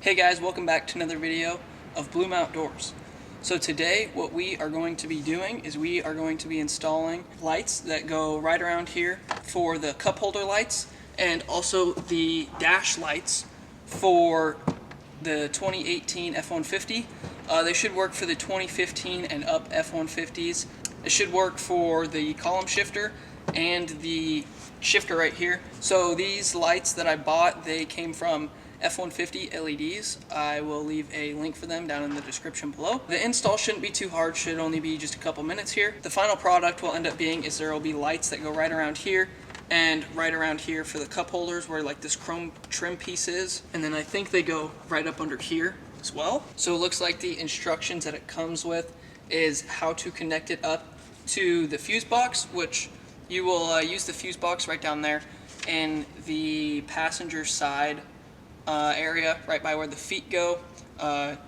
Hey guys, welcome back to another video of Bloom Outdoors. So today what we are going to be doing is we are going to be installing lights that go right around here for the cup holder lights and also the dash lights for the 2018 F-150. They should work for the 2015 and up F-150s. It should work for the column shifter and the shifter right here. So these lights that I bought, they came from F-150 LEDs. I will leave a link for them down in the description below. The install shouldn't be too hard, should only be just a couple minutes here. The final product will end up being is there will be lights that go right around here and right around here for the cup holders where like this chrome trim piece is, and then I think they go right up under here as well. So it looks like the instructions that it comes with is how to connect it up to the fuse box, which you will use the fuse box right down there in the passenger side area, right by where the feet go,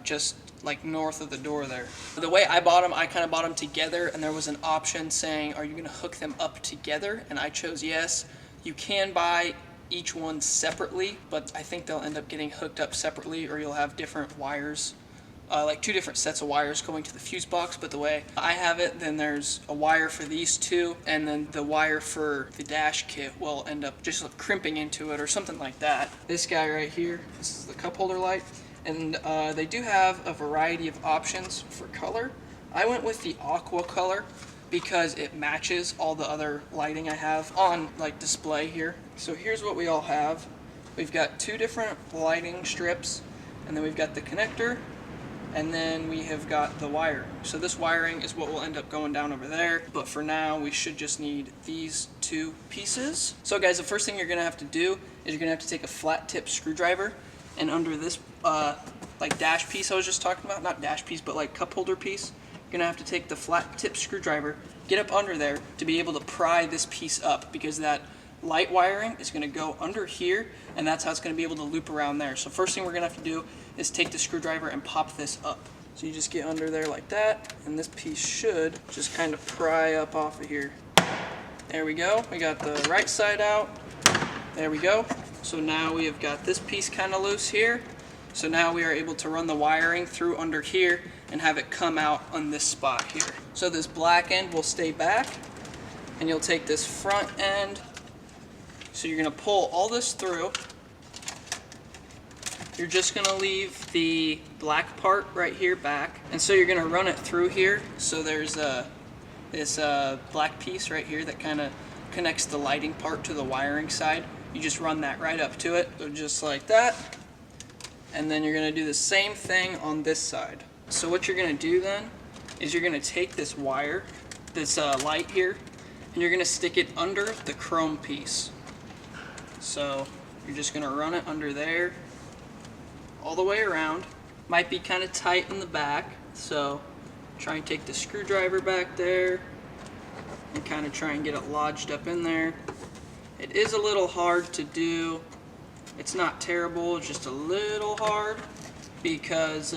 just like north of the door there. The way I bought them, I kind of bought them together, and there was an option saying, are you going to hook them up together? And I chose yes. You can buy each one separately, but I think they'll end up getting hooked up separately, or you'll have different wires, like two different sets of wires going to the fuse box. But the way I have it, then there's a wire for these two, and then the wire for the dash kit will end up just like crimping into it or something like that. This guy right here, this is the cup holder light, and they do have a variety of options for color. I went with the aqua color because it matches all the other lighting I have on like display here. So here's what we all have. We've got two different lighting strips, and then we've got the connector, and then we have got the wire. So this wiring is what will end up going down over there, but for now we should just need these two pieces. So guys, the first thing you're gonna have to do is you're gonna have to take a flat tip screwdriver, and under this like dash piece I was just talking about, not dash piece, but like cup holder piece, you're gonna have to take the flat tip screwdriver, get up under there to be able to pry this piece up, because that light wiring is going to go under here, and that's how it's going to be able to loop around there. So first thing we're going to have to do is take the screwdriver and pop this up. So you just get under there like that, and this piece should just kind of pry up off of here. There we go. We got the right side out. There we go. So now we have got this piece kind of loose here. So now we are able to run the wiring through under here and have it come out on this spot here. So this black end will stay back, and you'll take this front end. So you're going to pull all this through. You're just going to leave the black part right here back. And so you're going to run it through here. So there's this black piece right here that kind of connects the lighting part to the wiring side. You just run that right up to it, so just like that. And then you're going to do the same thing on this side. So what you're going to do then is you're going to take this wire, this light here, and you're going to stick it under the chrome piece. So you're just going to run it under there all the way around. Might be kind of tight in the back, so try and take the screwdriver back there and kind of try and get it lodged up in there. It is a little hard to do. It's not terrible, it's just a little hard because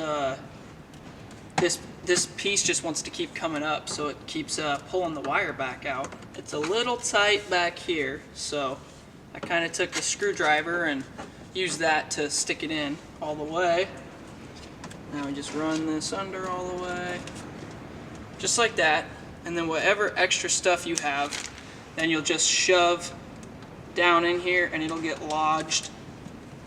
this piece just wants to keep coming up, so it keeps pulling the wire back out. It's a little tight back here, so I kind of took the screwdriver and used that to stick it in all the way. Now we just run this under all the way, just like that. And then whatever extra stuff you have, then you'll just shove down in here, and it'll get lodged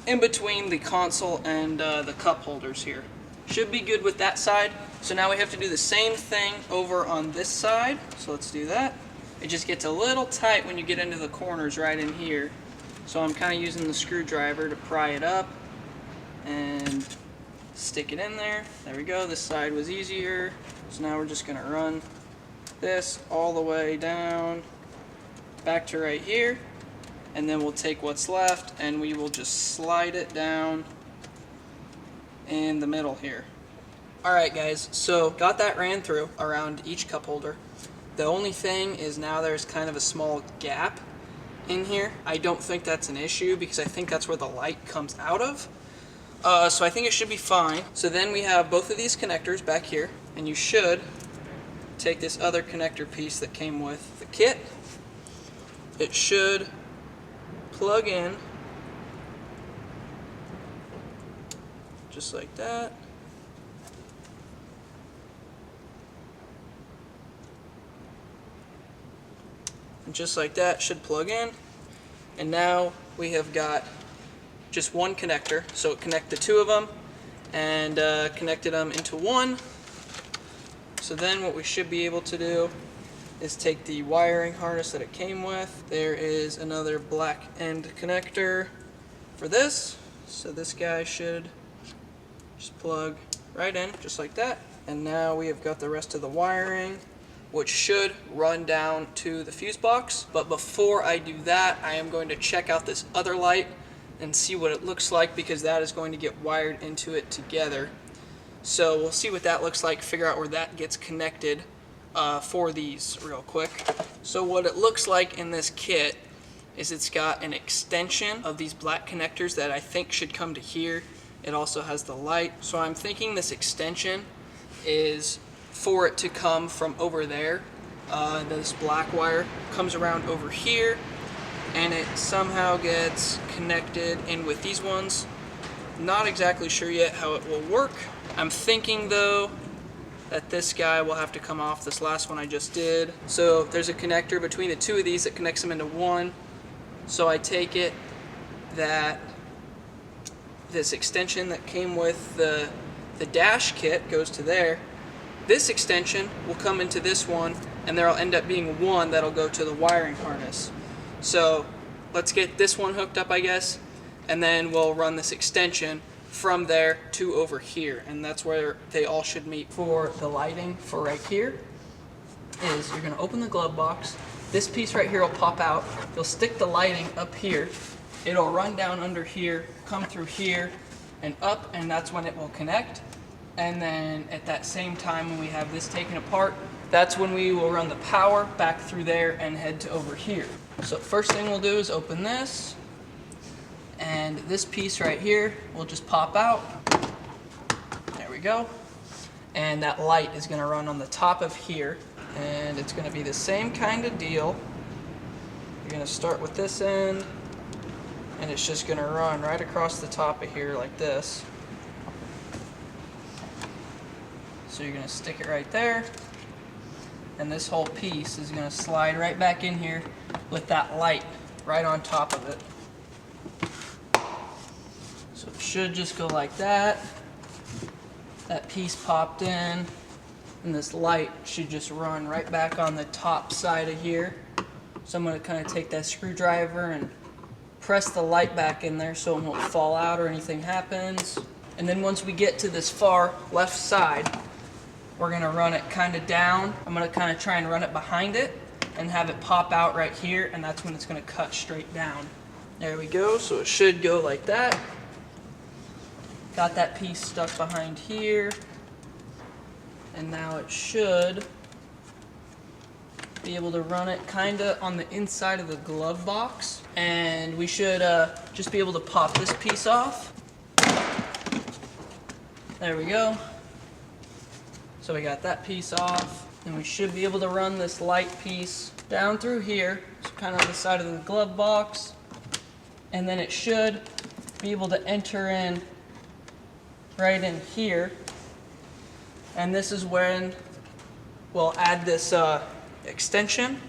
in between the console and the cup holders here. Should be good with that side. So now we have to do the same thing over on this side. So let's do that. It just gets a little tight when you get into the corners right in here. So I'm kind of using the screwdriver to pry it up and stick it in there. There we go. This side was easier. So now we're just going to run this all the way down back to right here. And then we'll take what's left and we will just slide it down in the middle here. Alright guys, so got that ran through around each cup holder. The only thing is now there's kind of a small gap in here. I don't think that's an issue because I think that's where the light comes out of. So I think it should be fine. So then we have both of these connectors back here, and you should take this other connector piece that came with the kit. It should plug in just like that. And just like that, should plug in. And now we have got just one connector, so connect the two of them and connected them into one. So then what we should be able to do is take the wiring harness that it came with. There is another black end connector for this. So this guy should just plug right in, just like that. And now we have got the rest of the wiring, which should run down to the fuse box. But before I do that, I am going to check out this other light and see what it looks like, because that is going to get wired into it together. So we'll see what that looks like, figure out where that gets connected for these real quick. So what it looks like in this kit is it's got an extension of these black connectors that I think should come to here. It also has the light. So I'm thinking this extension is for it to come from over there. This black wire comes around over here and it somehow gets connected in with these ones. Not exactly sure yet how it will work. I'm thinking though that this guy will have to come off, this last one I just did. So there's a connector between the two of these that connects them into one. So I take it that this extension that came with the dash kit goes to there. This extension will come into this one, and there'll end up being one that'll go to the wiring harness. So let's get this one hooked up, I guess, and then we'll run this extension from there to over here, and that's where they all should meet. For the lighting for right here is you're going to open the glove box. This piece right here will pop out. You'll stick the lighting up here. It'll run down under here, come through here and up, and that's when it will connect. And then at that same time, when we have this taken apart, that's when we will run the power back through there and head to over here. So first thing we'll do is open this, and this piece right here will just pop out. There we go. And that light is going to run on the top of here, and it's going to be the same kind of deal. You're going to start with this end, and it's just going to run right across the top of here like this. So you're going to stick it right there, and this whole piece is going to slide right back in here with that light right on top of it. So it should just go like that. That piece popped in, and this light should just run right back on the top side of here. So I'm going to kind of take that screwdriver and press the light back in there so it won't fall out or anything happens. And then once we get to this far left side, we're going to run it kind of down. I'm going to kind of try and run it behind it and have it pop out right here, and that's when it's going to cut straight down. There we go. So it should go like that. Got that piece stuck behind here, and now it should be able to run it kind of on the inside of the glove box, and we should just be able to pop this piece off. There we go. So we got that piece off, and we should be able to run this light piece down through here, so kind of on the side of the glove box, and then it should be able to enter in right in here. And this is when we'll add this extension.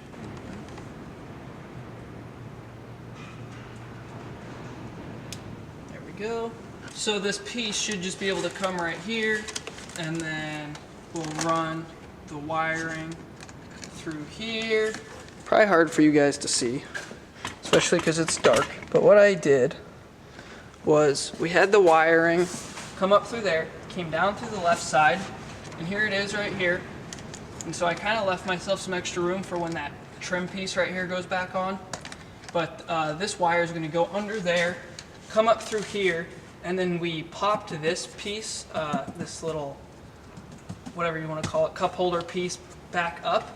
There we go. So this piece should just be able to come right here, and then we'll run the wiring through here. Probably hard for you guys to see, especially because it's dark. But what I did was we had the wiring come up through there, came down through the left side, and here it is right here. And so I kind of left myself some extra room for when that trim piece right here goes back on. But this wire is going to go under there, come up through here, and then we popped this piece, this little, whatever you want to call it, cup holder piece back up.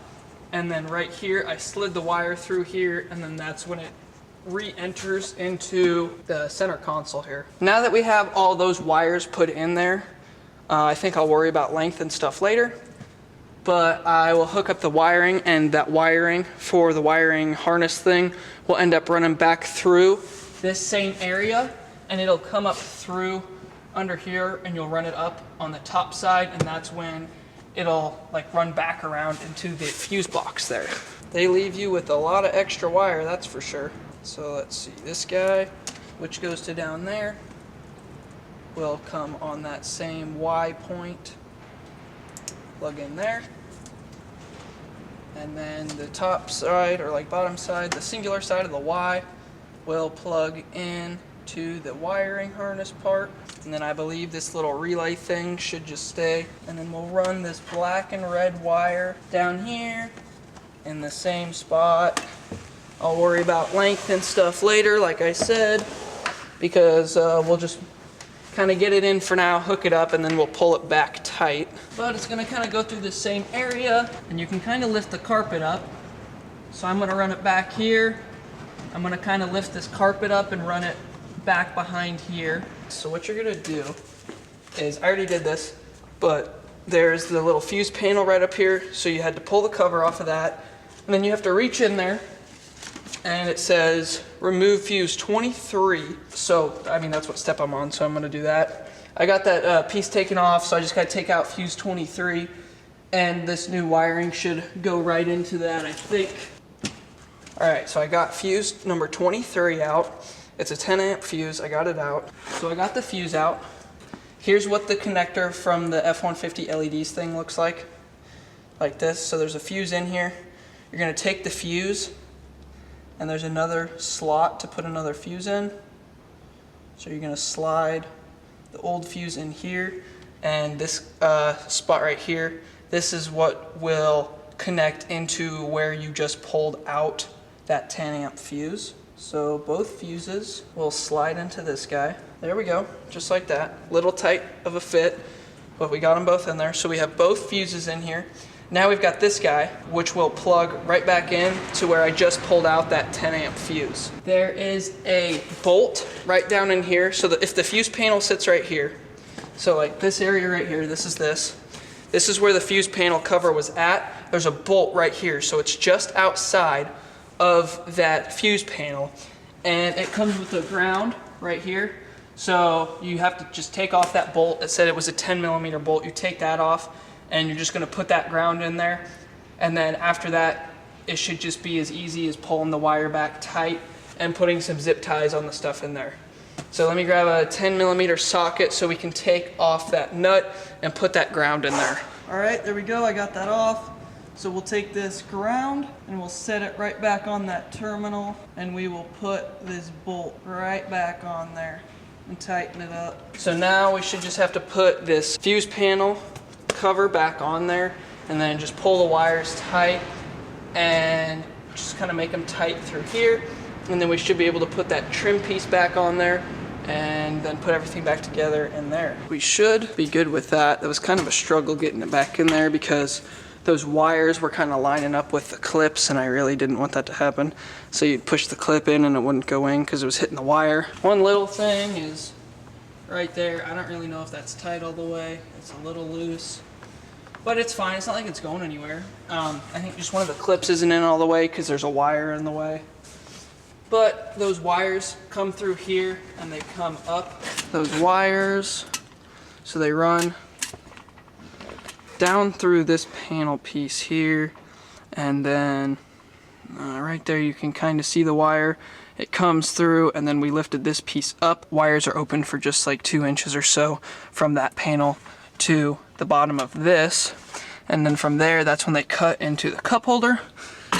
And then right here, I slid the wire through here, and then that's when it re-enters into the center console here. Now that we have all those wires put in there, I think I'll worry about length and stuff later. But I will hook up the wiring, and that wiring for the wiring harness thing will end up running back through this same area, and it'll come up through under here and you'll run it up on the top side, and that's when it'll like run back around into the fuse box there. They leave you with a lot of extra wire, that's for sure. So let's see, this guy, which goes to down there, will come on that same Y point, plug in there. And then the top side, or like bottom side, the singular side of the Y will plug in to the wiring harness part. And then I believe this little relay thing should just stay. And then we'll run this black and red wire down here in the same spot. I'll worry about length and stuff later, like I said, because we'll just kind of get it in for now, hook it up, and then we'll pull it back tight. But it's going to kind of go through the same area, and you can kind of lift the carpet up. So I'm going to run it back here. I'm going to kind of lift this carpet up and run it back behind here. So what you're going to do is, I already did this, but there's the little fuse panel right up here, so you had to pull the cover off of that, and then you have to reach in there, and it says remove fuse 23. So I mean, that's what step I'm on, so I'm going to do that. I got that piece taken off, so I just got to take out fuse 23, and this new wiring should go right into that, I think. Alright, so I got fuse number 23 out. It's a 10 amp fuse, I got it out. So I got the fuse out. Here's what the connector from the F-150 LEDs thing looks like this. So there's a fuse in here. You're going to take the fuse, and there's another slot to put another fuse in. So you're going to slide the old fuse in here, and this spot right here, this is what will connect into where you just pulled out that 10 amp fuse. So both fuses will slide into this guy. There we go, just like that. Little tight of a fit, but we got them both in there. So we have both fuses in here. Now we've got this guy, which will plug right back in to where I just pulled out that 10 amp fuse. There is a bolt right down in here, so that if the fuse panel sits right here, so like this area right here, this is where the fuse panel cover was at. There's a bolt right here, so it's just outside of that fuse panel, and it comes with a ground right here. So you have to just take off that bolt. It said it was a 10mm bolt. You take that off, and you're just going to put that ground in there, and then after that it should just be as easy as pulling the wire back tight and putting some zip ties on the stuff in there. So let me grab a 10mm socket so we can take off that nut and put that ground in there. Alright, there we go, I got that off. So we'll take this ground and we'll set it right back on that terminal, and we will put this bolt right back on there and tighten it up. So now we should just have to put this fuse panel cover back on there, and then just pull the wires tight and just kind of make them tight through here, and then we should be able to put that trim piece back on there and then put everything back together in there. We should be good with that. That was kind of a struggle getting it back in there because those wires were kind of lining up with the clips, and I really didn't want that to happen. So you'd push the clip in and it wouldn't go in because it was hitting the wire. One little thing is right there. I don't really know if that's tight all the way. It's a little loose, but it's fine. It's not like it's going anywhere. I think just one of the clips isn't in all the way because there's a wire in the way. But those wires come through here and they come up those wires, so they run down through this panel piece here, and then right there you can kind of see the wire. It comes through, and then we lifted this piece up. Wires are open for just like 2 inches or so from that panel to the bottom of this, and then from there that's when they cut into the cup holder.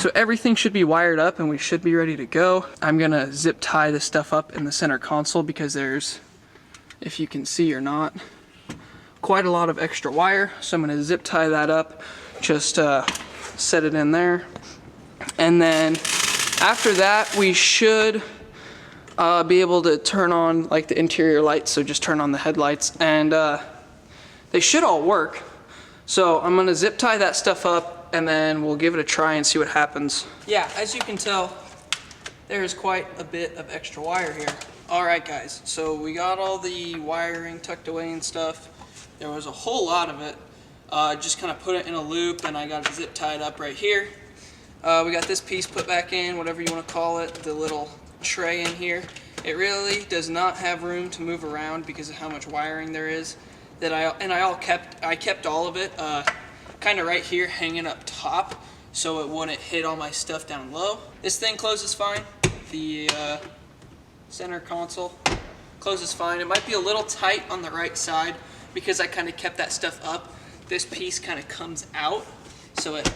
So everything should be wired up and we should be ready to go. I'm gonna zip tie this stuff up in the center console because there's, if you can see or not, quite a lot of extra wire. So I'm gonna zip tie that up, just set it in there. And then after that, we should be able to turn on like the interior lights. So just turn on the headlights, and they should all work. So I'm gonna zip tie that stuff up, and then we'll give it a try and see what happens. Yeah, as you can tell, there's quite a bit of extra wire here. Alright guys, so we got all the wiring tucked away and stuff. There was a whole lot of it. Just kind of put it in a loop, and I got it zip tied up right here. We got this piece put back in, whatever you want to call it, the little tray in here. It really does not have room to move around because of how much wiring there is. I kept all of it kind of right here hanging up top so it wouldn't hit all my stuff down low. This thing closes fine. The center console closes fine. It might be a little tight on the right side because I kind of kept that stuff up. This piece kind of comes out, so it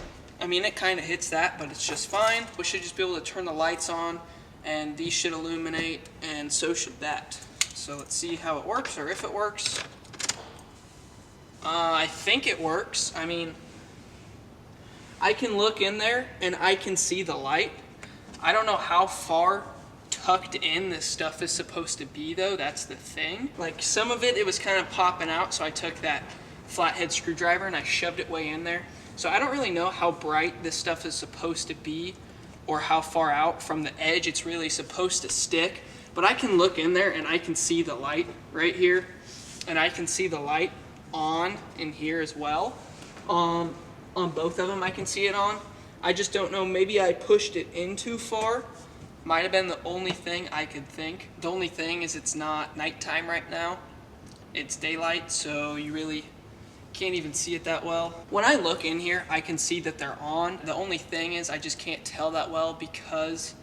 kind of hits that, but it's just fine. We should just be able to turn the lights on, and these should illuminate, and so should that. So let's see how it works, or if it works. I think it works. I mean, I can look in there and I can see the light. I don't know how far tucked in this stuff is supposed to be though, that's the thing. Like some of it was kind of popping out, so I took that flathead screwdriver and I shoved it way in there. So I don't really know how bright this stuff is supposed to be or how far out from the edge it's really supposed to stick, but I can look in there and I can see the light right here, and I can see the light on in here as well. On both of them I can see it on. I just don't know, maybe I pushed it in too far. Might have been the only thing I could think. The only thing is it's not nighttime right now. It's daylight, so you really can't even see it that well. When I look in here, I can see that they're on. The only thing is I just can't tell that well because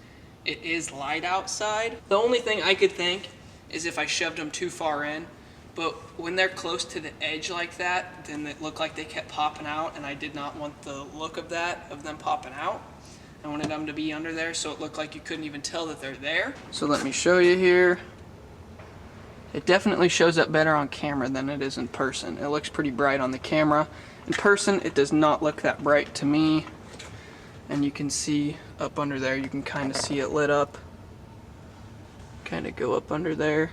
it is light outside. The only thing I could think is if I shoved them too far in, but when they're close to the edge like that, then it looked like they kept popping out, and I did not want the look of that, of them popping out. I wanted them to be under there so it looked like you couldn't even tell that they're there. So let me show you here. It definitely shows up better on camera than it is in person. It looks pretty bright on the camera. In person, it does not look that bright to me. And you can see up under there, you can kind of see it lit up. Kind of go up under there.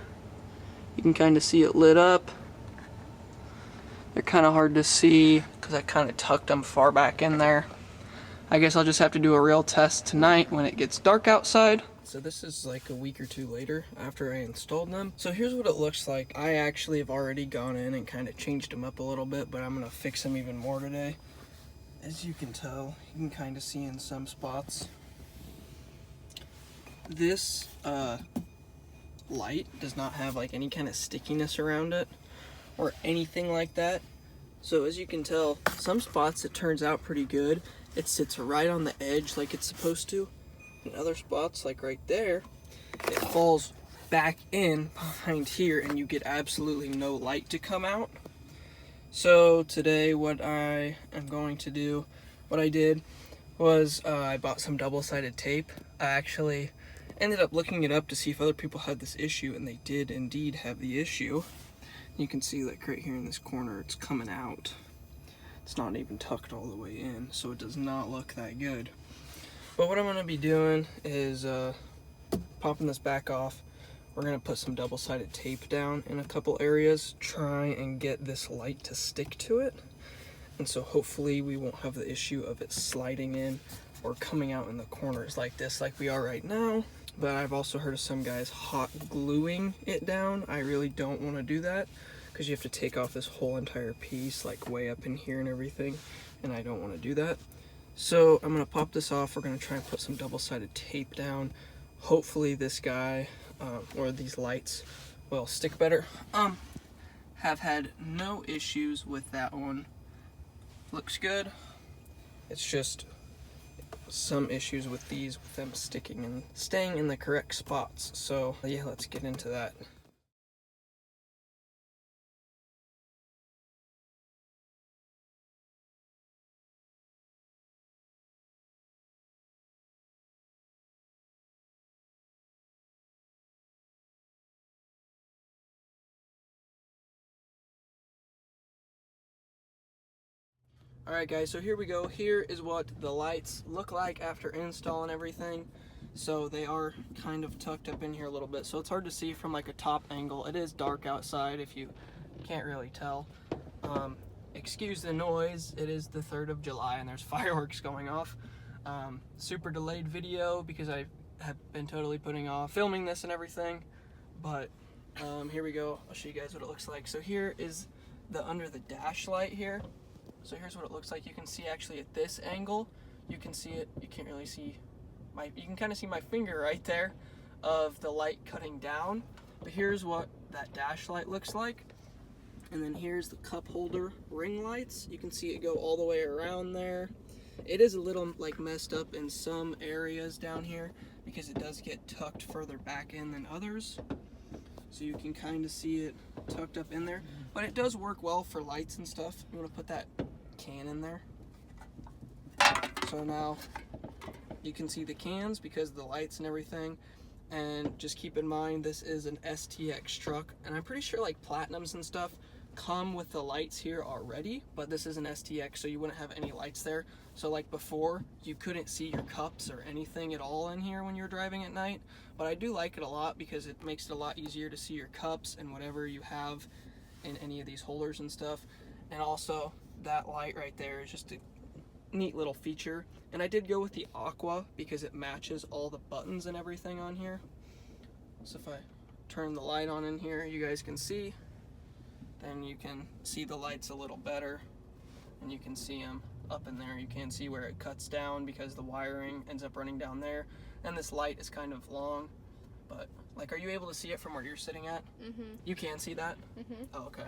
You can kind of see it lit up. They're kind of hard to see because I kind of tucked them far back in there. I guess I'll just have to do a real test tonight when it gets dark outside. So this is like a week or two later after I installed them. So here's what it looks like. I actually have already gone in and kind of changed them up a little bit, but I'm gonna fix them even more today. As you can tell, you can kind of see in some spots. This light does not have like any kind of stickiness around it or anything like that. So as you can tell, some spots it turns out pretty good. It sits right on the edge like it's supposed to. In other spots, like right there, it falls back in behind here and you get absolutely no light to come out. So today what I am going to do, what I did was I bought some double-sided tape. I actually ended up looking it up to see if other people had this issue, and they did indeed have the issue. You can see like right here in this corner it's coming out. It's not even tucked all the way in, so it does not look that good. But what I'm going to be doing is popping this back off. We're going to put some double-sided tape down in a couple areas, try and get this light to stick to it. And so hopefully we won't have the issue of it sliding in or coming out in the corners like this, like we are right now. But I've also heard of some guys hot gluing it down. I really don't want to do that because you have to take off this whole entire piece, like way up in here and everything, and I don't want to do that. So I'm going to pop this off. We're going to try and put some double-sided tape down. Hopefully this guy, or these lights, will stick better. Have had no issues with that one. Looks good. It's just some issues with these, with them sticking and staying in the correct spots. So yeah, let's get into that. Alright guys, so here we go. Here is what the lights look like after install and everything. So they are kind of tucked up in here a little bit, so it's hard to see from like a top angle. It is dark outside if you can't really tell. Excuse the noise, it is the 3rd of July and there's fireworks going off. Super delayed video because I have been totally putting off filming this and everything. But here we go. I'll show you guys what it looks like. So here is the under the dash light here. So here's what it looks like. You can see actually at this angle, you can see it, you can't really see my, you can kind of see my finger right there. of the light cutting down. But here's what that dash light looks like. And then here's the cup holder ring lights. You can see it go all the way around there. It is a little like messed up in some areas down here because it does get tucked further back in than others. So you can kind of see it tucked up in there. But it does work well for lights and stuff. You want to put that can in there. So now you can see the cans because of the lights and everything. And just keep in mind, this is an STX truck. And I'm pretty sure like Platinums and stuff come with the lights here already, but this is an STX, so you wouldn't have any lights there. So like before, you couldn't see your cups or anything at all in here when you're driving at night. But I do like it a lot because it makes it a lot easier to see your cups and whatever you have in any of these holders and stuff. And also that light right there is just a neat little feature. And I did go with the aqua because it matches all the buttons and everything on here. So if I turn the light on in here, you guys can see, then you can see the lights a little better, and you can see them up in there. You can see where it cuts down because the wiring ends up running down there, and this light is kind of long. But like, are you able to see it from where you're sitting at? Mm-hmm. You can see that? Mm-hmm. Oh, okay.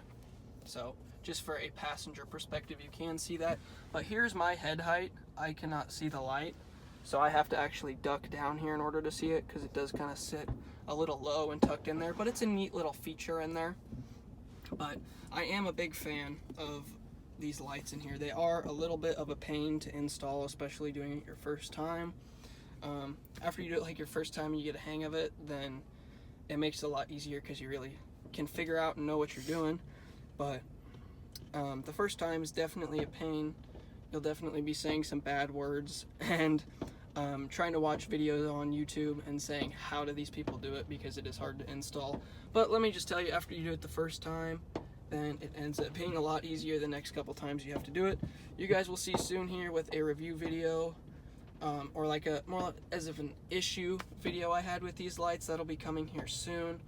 So just for a passenger perspective, you can see that. But here's my head height. I cannot see the light, so I have to actually duck down here in order to see it because it does kind of sit a little low and tucked in there. But it's a neat little feature in there. But I am a big fan of these lights in here. They are a little bit of a pain to install, especially doing it your first time. After you do it like your first time and you get a hang of it, then it makes it a lot easier because you really can figure out and know what you're doing. But the first time is definitely a pain. You'll definitely be saying some bad words and trying to watch videos on YouTube and saying, how do these people do it, because it is hard to install. But let me just tell you, after you do it the first time, then it ends up being a lot easier the next couple times you have to do it. You guys will see soon here with a review video, or like a more as if an issue video I had with these lights. That'll be coming here soon.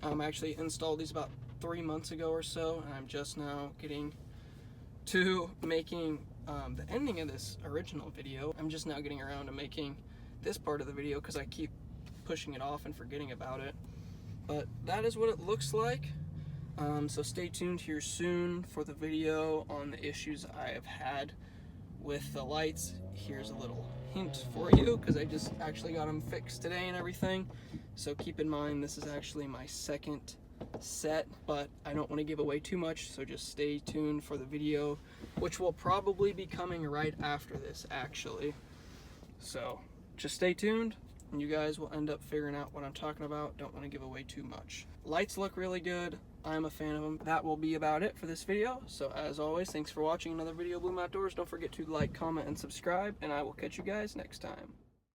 I actually installed these about 3 months ago or so, and I'm just now getting to making the ending of this original video. I'm just now getting around to making this part of the video because I keep pushing it off and forgetting about it. But that is what it looks like. So stay tuned here soon for the video on the issues I have had with the lights. Here's a little hint for you because I just actually got them fixed today and everything. So keep in mind, this is actually my second set, but I don't want to give away too much, so just stay tuned for the video, which will probably be coming right after this actually. So just stay tuned and you guys will end up figuring out what I'm talking about. Don't want to give away too much. Lights look really good. I'm a fan of them. That will be about it for this video. So as always, thanks for watching another video of Bloom Outdoors. Don't forget to like, comment, and subscribe, and I will catch you guys next time.